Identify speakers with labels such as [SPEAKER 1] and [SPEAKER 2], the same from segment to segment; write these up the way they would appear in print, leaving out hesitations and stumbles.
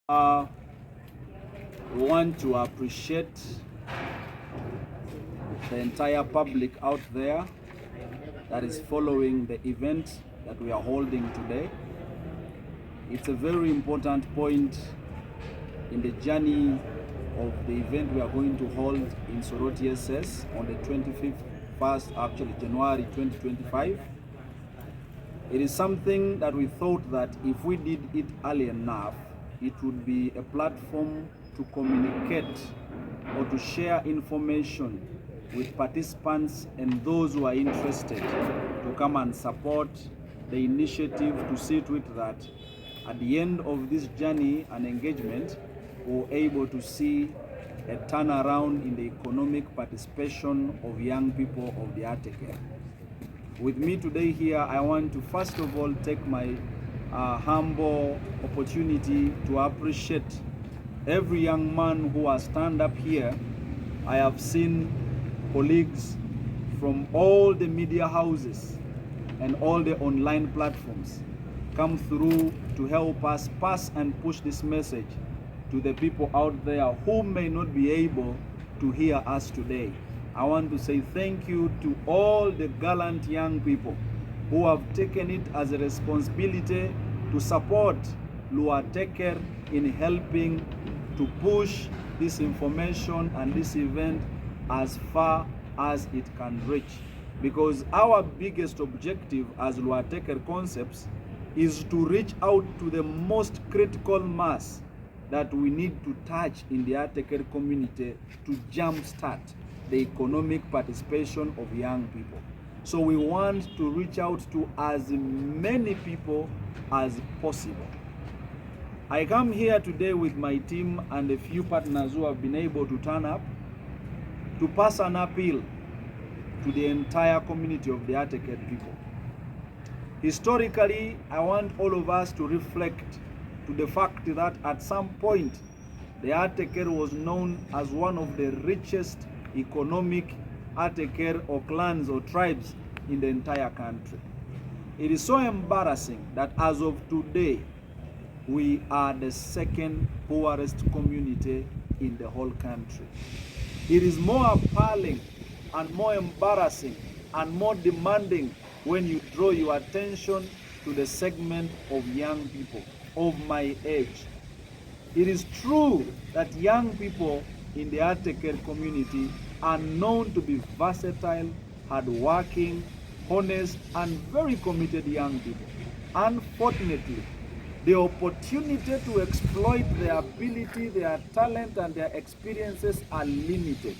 [SPEAKER 1] We want to appreciate the entire public out there that is following the event that we are holding today. It's a very important point in the journey of the event we are going to hold in Soroti SS on the 25th, January 2025. It is something that we thought that if we did it early enough, it would be a platform to communicate or to share information with participants and those who are interested to come and support the initiative, to see to it that at the end of this journey and engagement, we're able to see a turnaround in the economic participation of young people of the Ateker. With me today here, I want to first of all take my humble opportunity to appreciate every young man who has stand up here. I have seen colleagues from all the media houses and all the online platforms come through to help us pass and push this message to the people out there who may not be able to hear us today. I want to say thank you to all the gallant young people who have taken it as a responsibility to support Ateker in helping to push this information and this event as far as it can reach. Because our biggest objective as Ateker Concepts is to reach out to the most critical mass that we need to touch in the Ateker community to jumpstart the economic participation of young people. So we want to reach out to as many people as possible. I come here today with my team and a few partners who have been able to turn up to pass an appeal to the entire community of the Ateker people. Historically, I want all of us to reflect to the fact that at some point, the Ateker was known as one of the richest economic Ateker or clans or tribes in the entire country. It is so embarrassing that as of today, we are the second poorest community in the whole country. It is more appalling and more embarrassing and more demanding when you draw your attention to the segment of young people of my age. It is true that young people in the Ateker community are known to be versatile, hardworking, honest, and very committed young people. Unfortunately, the opportunity to exploit their ability, their talent, and their experiences are limited.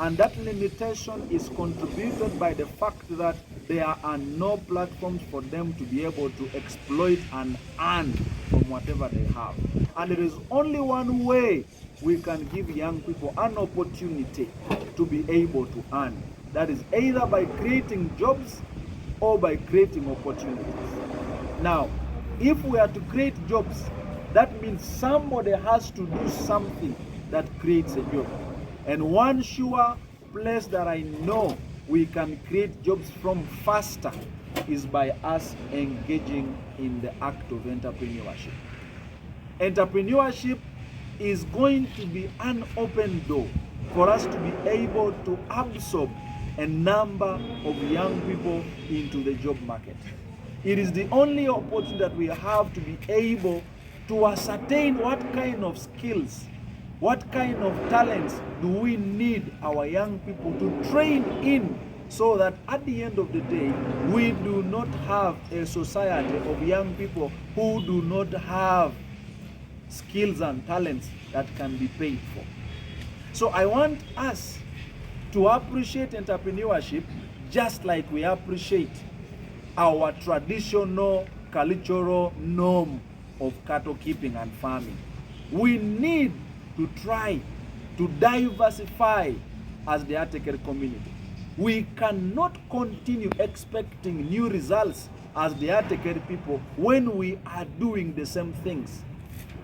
[SPEAKER 1] And that limitation is contributed by the fact that there are no platforms for them to be able to exploit and earn from whatever they have. And there is only one way we can give young people an opportunity to be able to earn. That is either by creating jobs or by creating opportunities. Now, if we are to create jobs, that means somebody has to do something that creates a job. And one sure place that I know we can create jobs from faster is by us engaging in the act of entrepreneurship. Entrepreneurship is going to be an open door for us to be able to absorb a number of young people into the job market. It is the only opportunity that we have to be able to ascertain what kind of skills, what kind of talents do we need our young people to train in, so that at the end of the day, we do not have a society of young people who do not have skills and talents that can be paid for. So I want us to appreciate entrepreneurship just like we appreciate our traditional cultural norm of cattle keeping and farming. We need to try to diversify as the Ateker community. We cannot continue expecting new results as the Ateker people when we are doing the same things.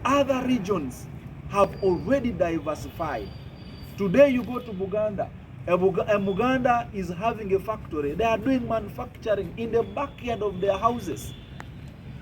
[SPEAKER 1] Other regions have already diversified. Today you go to Buganda. Buganda is having a factory. They are doing manufacturing in the backyard of their houses.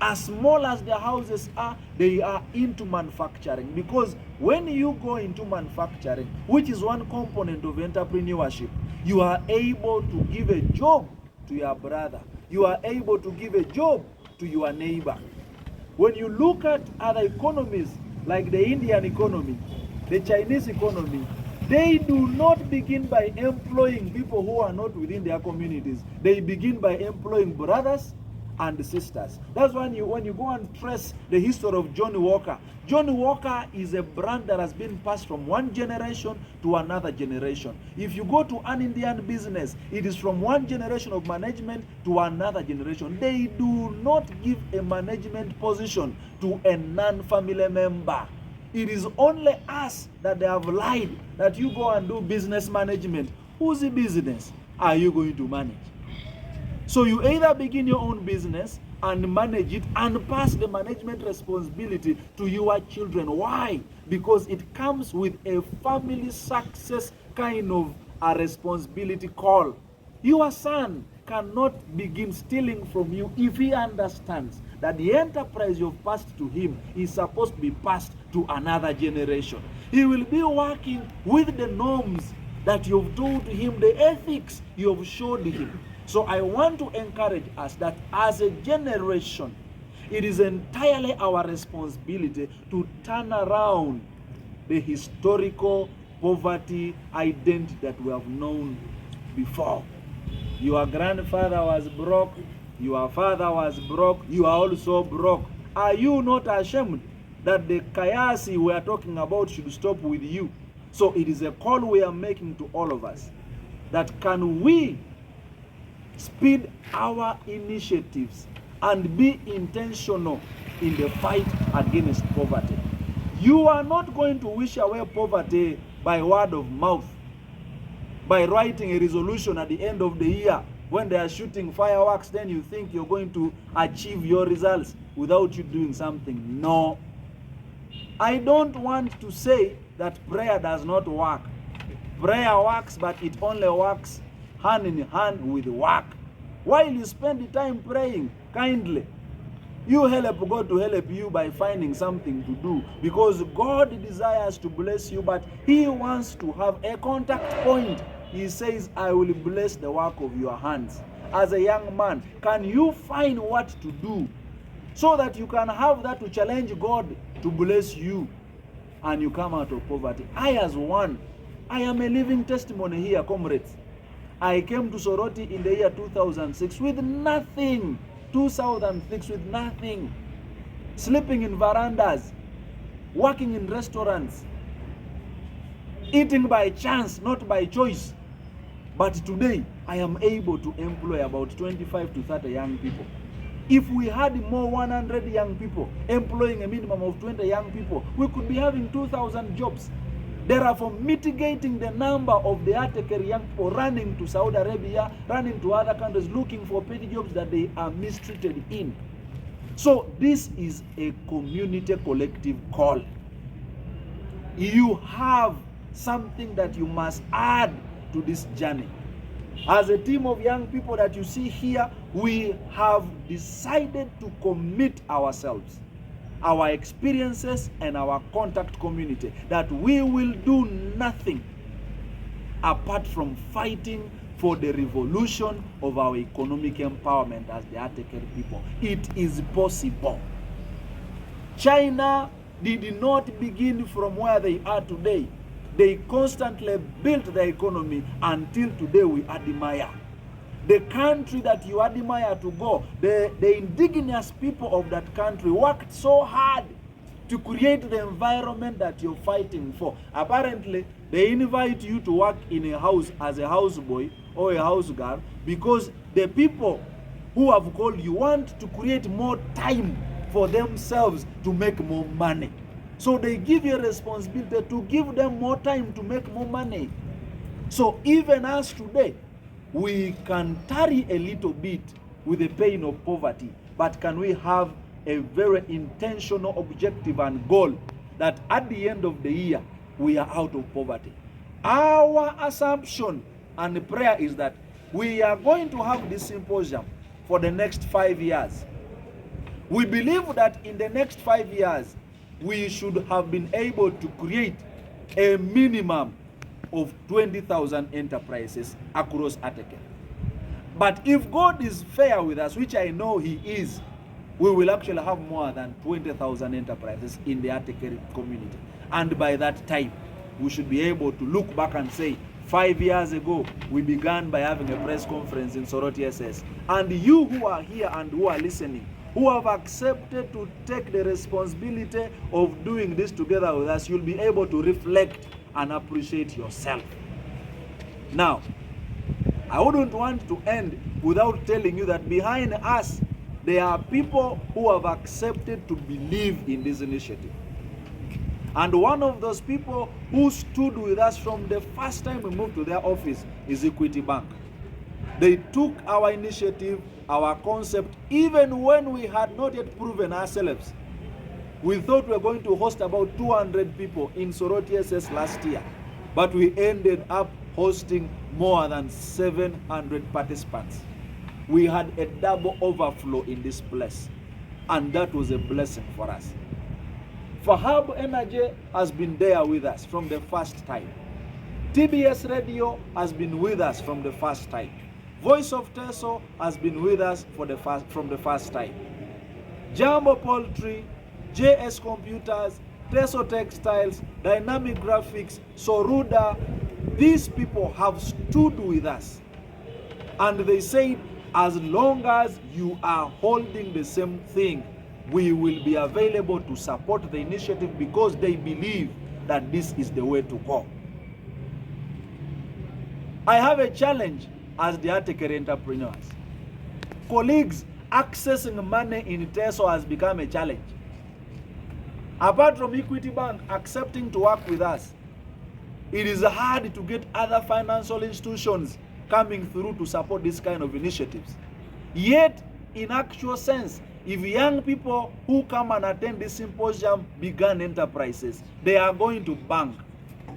[SPEAKER 1] As small as their houses are, they are into manufacturing. Because when you go into manufacturing, which is one component of entrepreneurship, you are able to give a job to your brother. You are able to give a job to your neighbor. When you look at other economies, like the Indian economy, the Chinese economy, they do not begin by employing people who are not within their communities. They begin by employing brothers and sisters. That's when you go and trace the history of Johnny Walker. Johnny Walker is a brand that has been passed from one generation to another generation. If you go to an Indian business, it is from one generation of management to another generation. They do not give a management position to a non-family member. It is only us that they have lied that you go and do business management. Whose business are you going to manage? So you either begin your own business and manage it and pass the management responsibility to your children. Why? Because it comes with a family success kind of a responsibility call. Your son cannot begin stealing from you if he understands that the enterprise you've passed to him is supposed to be passed to another generation. He will be working with the norms that you've told him, the ethics you've showed him. So I want to encourage us that as a generation, it is entirely our responsibility to turn around the historical poverty identity that we have known before. Your grandfather was broke, your father was broke, you are also broke. Are you not ashamed that the chaos we are talking about should stop with you? So it is a call we are making to all of us, that can we speed our initiatives and be intentional in the fight against poverty. You are not going to wish away poverty by word of mouth, by writing a resolution at the end of the year when they are shooting fireworks. Then you think you're going to achieve your results without you doing something. No. I don't want to say that prayer does not work. Prayer works, but it only works hand in hand with work. While you spend the time praying kindly, you help God to help you by finding something to do, because God desires to bless you, but He wants to have a contact point. He says, I will bless the work of your hands. As a young man, can you find what to do so that you can have that to challenge God to bless you and you come out of poverty? I, as one, I am a living testimony here, comrades. I came to Soroti in the year 2006 with nothing. 2006 with nothing. Sleeping in verandas, working in restaurants, eating by chance, not by choice. But today, I am able to employ about 25 to 30 young people. If we had more 100 young people employing a minimum of 20 young people, we could be having 2,000 jobs. Therefore, mitigating the number of the Ateker young people running to Saudi Arabia, running to other countries, looking for petty jobs that they are mistreated in. So this is a community collective call. You have something that you must add to this journey. As a team of young people that you see here, we have decided to commit ourselves, our experiences and our contact community, that we will do nothing apart from fighting for the revolution of our economic empowerment as the Ateker people. It is possible. China did not begin from where they are today. They constantly built their economy until today we admire. The country that you admire to go, the indigenous people of that country worked so hard to create the environment that you're fighting for. Apparently, they invite you to work in a house as a houseboy or a house girl because the people who have called you want to create more time for themselves to make more money. So they give you a responsibility to give them more time to make more money. So even us today, we can tarry a little bit with the pain of poverty, but can we have a very intentional objective and goal that at the end of the year, we are out of poverty? Our assumption and prayer is that we are going to have this symposium for the next 5 years. We believe that in the next 5 years, we should have been able to create a minimum of 20,000 enterprises across Ateker. But if God is fair with us, which I know He is, we will actually have more than 20,000 enterprises in the Ateker community. And by that time, we should be able to look back and say, 5 years ago, we began by having a press conference in Soroti SS. And you who are here and who are listening, who have accepted to take the responsibility of doing this together with us, you'll be able to reflect and appreciate yourself. Now, I wouldn't want to end without telling you that behind us, there are people who have accepted to believe in this initiative. And one of those people who stood with us from the first time we moved to their office is Equity Bank. They took our initiative, our concept, even when we had not yet proven ourselves. We thought we were going to host about 200 people in Soroti SS last year, but we ended up hosting more than 700 participants. We had a double overflow in this place, and that was a blessing for us. Fahab Energy has been there with us from the first time. TBS Radio has been with us from the first time. Voice of Teso has been with us from the first time. Jambo Poultry, JS Computers, Teso Textiles, Dynamic Graphics, Soruda, these people have stood with us. And they said, as long as you are holding the same thing, we will be available to support the initiative because they believe that this is the way to go. I have a challenge as the Ateker entrepreneurs. Colleagues, accessing money in Teso has become a challenge. Apart from Equity Bank accepting to work with us, it is hard to get other financial institutions coming through to support this kind of initiatives. Yet, in actual sense, if young people who come and attend this symposium began enterprises, they are going to bank.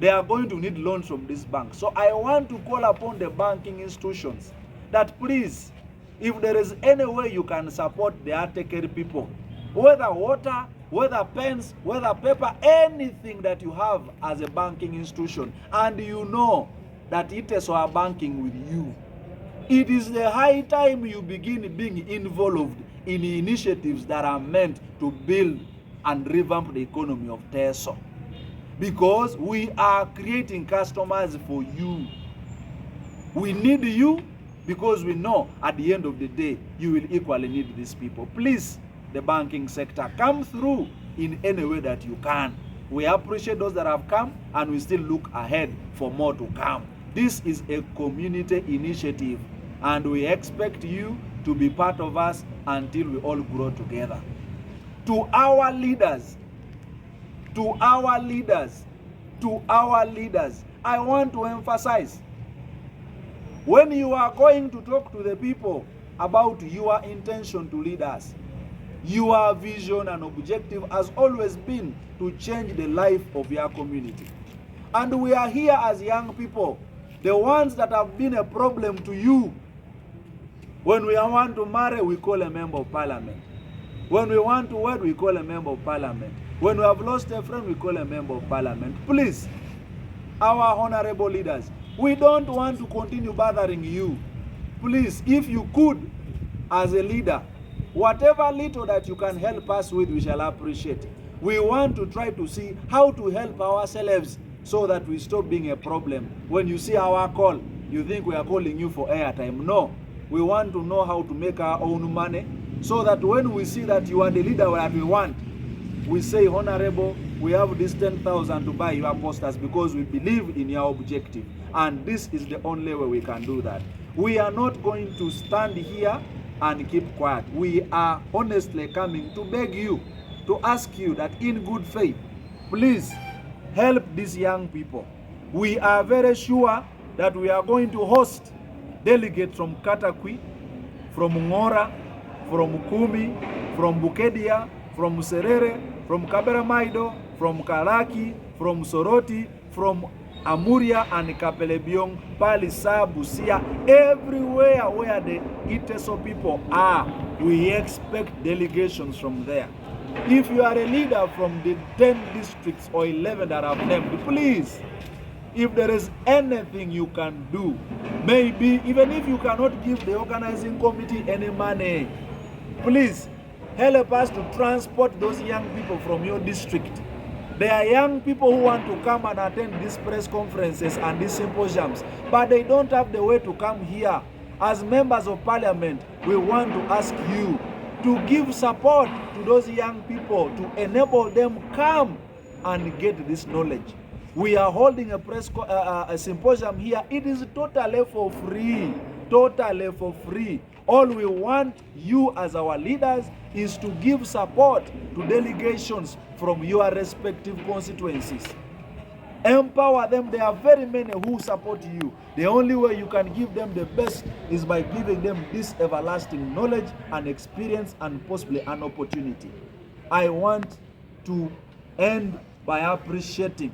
[SPEAKER 1] They are going to need loans from this bank. So I want to call upon the banking institutions that please, if there is any way you can support the Ateker people, whether water, whether pens, whether paper, anything that you have as a banking institution, and you know that Iteso are banking with you, it is the high time you begin being involved in initiatives that are meant to build and revamp the economy of Teso. Because we are creating customers for you. We need you because we know at the end of the day, you will equally need these people. Please, the banking sector, come through in any way that you can. We appreciate those that have come, and we still look ahead for more to come. This is a community initiative, and we expect you to be part of us until we all grow together. To our leaders, I want to emphasize, when you are going to talk to the people about your intention to lead us, your vision and objective has always been to change the life of your community. And we are here as young people, the ones that have been a problem to you. When we want to marry, we call a member of parliament. When we want to wed, we call a member of parliament. When we have lost a friend, we call a member of parliament. Please, our honorable leaders, we don't want to continue bothering you. Please, if you could, as a leader, whatever little that you can help us with, we shall appreciate. We want to try to see how to help ourselves so that we stop being a problem. When you see our call, you think we are calling you for airtime. No. We want to know how to make our own money so that when we see that you are the leader that we want, we say, Honorable, we have this 10,000 to buy your posters because we believe in your objective. And this is the only way we can do that. We are not going to stand here and keep quiet. We are honestly coming to beg you, to ask you that in good faith, please help these young people. We are very sure that we are going to host delegates from Katakwi, from Ngora, from Kumi, from Bukedia, from Serere, from Kaberamaido, from Karaki, from Soroti, from Amuria and Kapelebiong, Palisa, Busia, everywhere where the Iteso people are, we expect delegations from there. If you are a leader from the 10 districts or 11 that I've named, please, if there is anything you can do, maybe even if you cannot give the organizing committee any money, please help us to transport those young people from your district. There are young people who want to come and attend these press conferences and these symposiums, but they don't have the way to come here. As members of parliament, we want to ask you to give support to those young people to enable them come and get this knowledge. We are holding a symposium here. It is totally for free. Totally for free. All we want you as our leaders is to give support to delegations from your respective constituencies. Empower them. There are very many who support you. The only way you can give them the best is by giving them this everlasting knowledge and experience and possibly an opportunity. I want to end by appreciating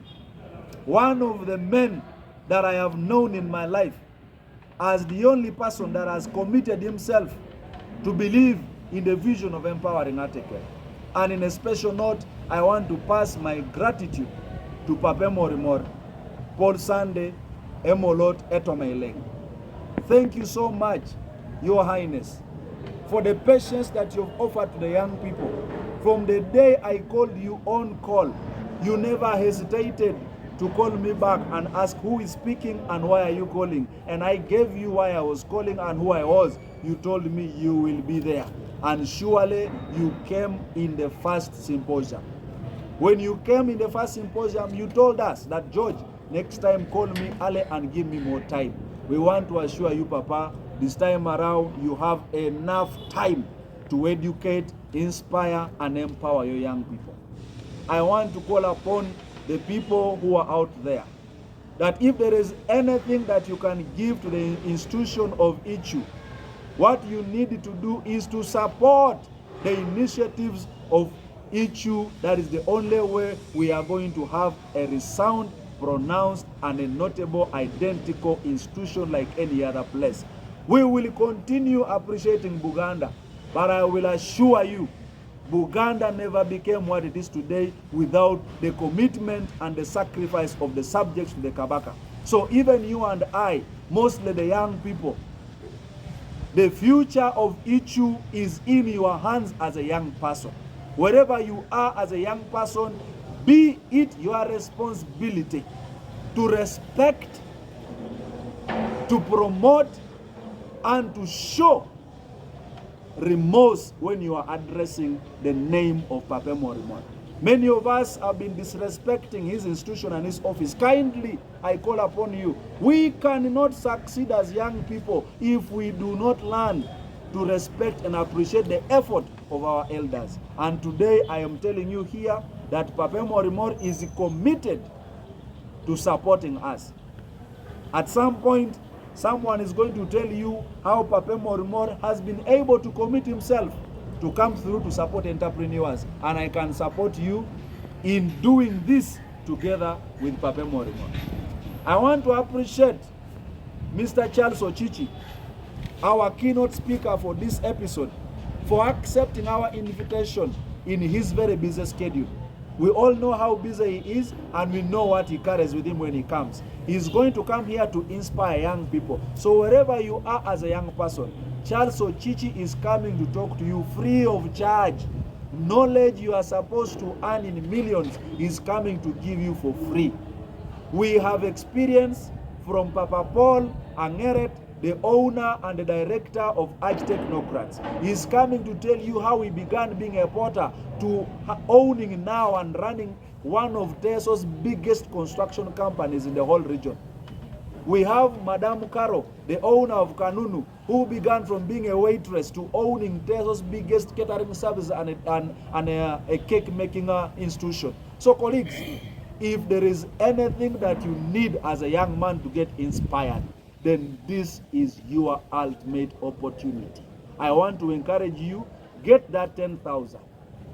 [SPEAKER 1] one of the men that I have known in my life as the only person that has committed himself to believe in the vision of empowering Ateker. And in a special note, I want to pass my gratitude to Pape Morimor, Paul Sande, Emolot Etomeileng. Thank you so much, Your Highness, for the patience that you've offered to the young people. From the day I called you on call, you never hesitated to call me back and ask who is speaking and why are you calling. And I gave you why I was calling and who I was. You told me you will be there. And surely you came in the first symposium. When you came in the first symposium, you told us that, George, next time call me early and give me more time. We want to assure you, Papa, this time around you have enough time to educate, inspire, and empower your young people. I want to call upon the people who are out there, that if there is anything that you can give to the institution of ICHU, what you need to do is to support the initiatives of ICHU. That is the only way we are going to have a resound, pronounced, and a notable, identical institution like any other place. We will continue appreciating Buganda, but I will assure you, Buganda never became what it is today without the commitment and the sacrifice of the subjects to the Kabaka. So even you and I, mostly the young people, the future of ICHU is in your hands as a young person. Wherever you are as a young person, be it your responsibility to respect, to promote, and to show remorse when you are addressing the name of Pape Morimor. Many of us have been disrespecting his institution and his office. Kindly, I call upon you. We cannot succeed as young people if we do not learn to respect and appreciate the effort of our elders. And today I am telling you here that Pape Morimor is committed to supporting us. At some point, someone is going to tell you how Pape Morimor has been able to commit himself to come through to support entrepreneurs. And I can support you in doing this together with Pape Morimor. I want to appreciate Mr. Charles Ochichi, our keynote speaker for this episode, for accepting our invitation in his very busy schedule. We all know how busy he is, and we know what he carries with him when he comes. He's going to come here to inspire young people. So wherever you are as a young person, Charles Ochichi is coming to talk to you free of charge. Knowledge you are supposed to earn in millions is coming to give you for free. We have experience from Papa Paul Angeret, the owner and the director of Arch Technocrats. He's coming to tell you how he began being a porter to owning now and running one of Teso's biggest construction companies in the whole region. We have Madame Caro, the owner of Kanunu, who began from being a waitress to owning Teso's biggest catering service and a cake making institution. So colleagues, if there is anything that you need as a young man to get inspired, then this is your ultimate opportunity. I want to encourage you, get that 10,000,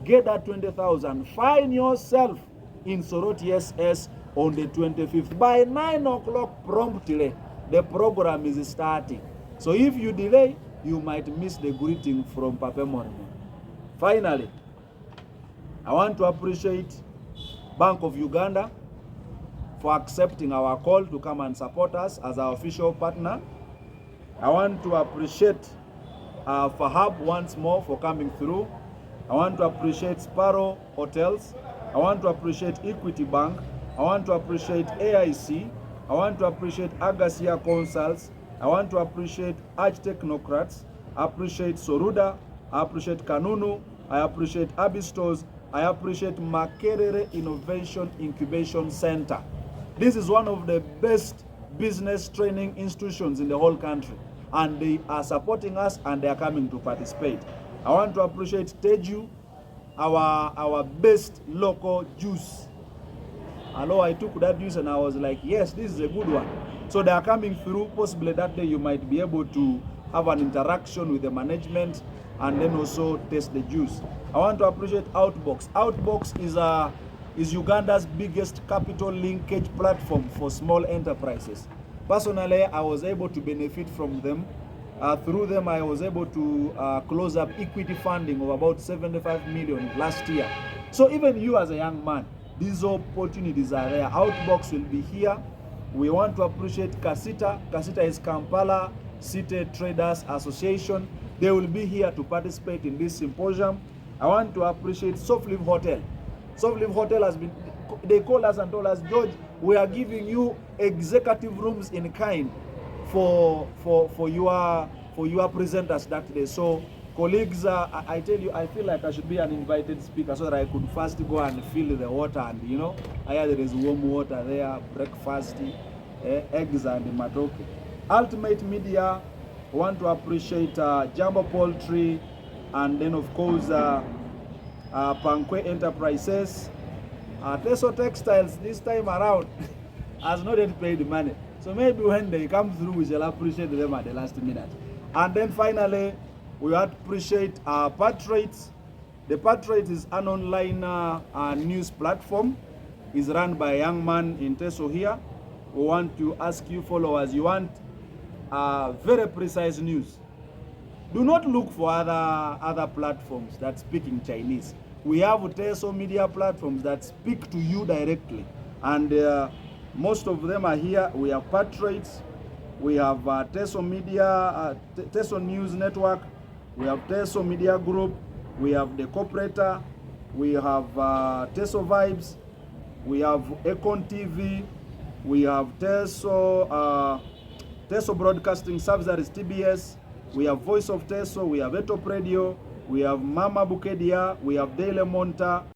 [SPEAKER 1] get that 20,000, find yourself in Soroti SS on the 25th. By 9 o'clock promptly, the program is starting. So if you delay, you might miss the greeting from Papa Mormon. Finally, I want to appreciate Bank of Uganda for accepting our call to come and support us as our official partner. I want to appreciate Fahab once more for coming through. I want to appreciate Sparrow Hotels. I want to appreciate Equity Bank. I want to appreciate AIC. I want to appreciate Agasia Consults. I want to appreciate Arch Technocrats. I appreciate Soruda. I appreciate Kanunu. I appreciate Abistos. I appreciate Makerere Innovation Incubation Center. This is one of the best business training institutions in the whole country, and they are supporting us and they are coming to participate. I want to appreciate Teju, our best local juice. Hello, I took that juice and I was like, yes, this is a good one. So they are coming through. Possibly that day you might be able to have an interaction with the management and then also taste the juice. I want to appreciate Outbox. Outbox is Uganda's biggest capital linkage platform for small enterprises. Personally, I was able to benefit from them. Through them, I was able to close up equity funding of about 75 million last year. So even you as a young man, these opportunities are there. Outbox will be here. We want to appreciate Kasita. Kasita is Kampala City Traders Association. They will be here to participate in this symposium. I want to appreciate Softlive Hotel. Softlive Hotel has been, they called us and told us, George, we are giving you executive rooms in kind for your presenters that day. So colleagues, I tell you, I feel like I should be an invited speaker so that I could first go and feel the water, and you know, I hear there is warm water there, breakfast, eggs and matoke. Ultimate Media, I want to appreciate Jumbo Poultry, and then of course Pankwe Enterprises. Teso Textiles this time around has not yet paid money. So maybe when they come through, we shall appreciate them at the last minute. And then finally, we appreciate Patriots. The Patriots is an online news platform. It's run by a young man in Teso here. We want to ask you followers, you want very precise news. Do not look for other platforms that speak in Chinese. We have Teso media platforms that speak to you directly, and most of them are here. We have Patriots, we have Teso Media, Teso News Network, we have Teso Media Group, we have the Cooperator, we have Teso Vibes, we have Econ TV, we have Teso Broadcasting Services, TBS, we have Voice of Teso, we have Etop Radio, we have Mama Bukedia, we have Daily Monta,